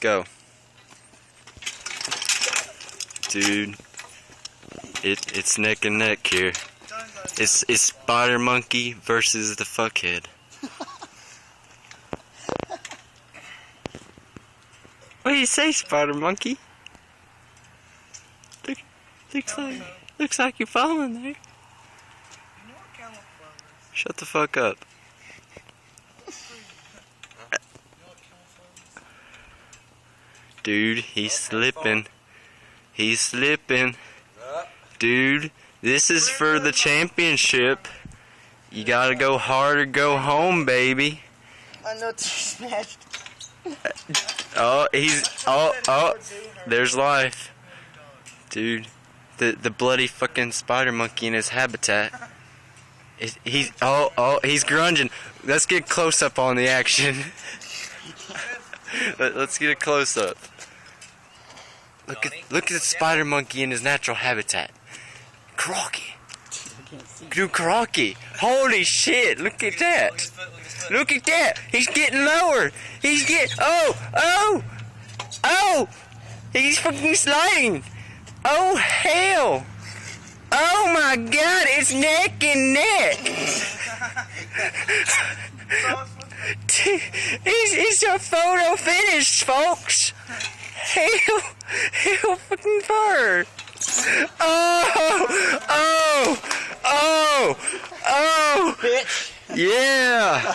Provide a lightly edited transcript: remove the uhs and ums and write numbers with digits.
Go. Dude. It's neck and neck here. It's Spider Monkey versus the fuckhead. What do you say, Spider Monkey? Looks like you're falling there. Shut the fuck up. Dude, he's slipping. He's slipping. Dude, this is for the championship. You gotta go hard or go home, baby. I know it's smashed. Oh, there's life. Dude, the bloody fucking spider monkey in his habitat. He's grunging. Let's get close up on the action. Let's get a close up. Look at the spider monkey in his natural habitat. Crocky. Dude, Crocky. Holy shit, look at that. Look at that. He's getting lower. He's getting... Oh! He's fucking sliding. Oh, hell. Oh, my God. It's neck and neck. It's a photo finish, folks. Hell fucking fur. Oh! Bitch. Yeah!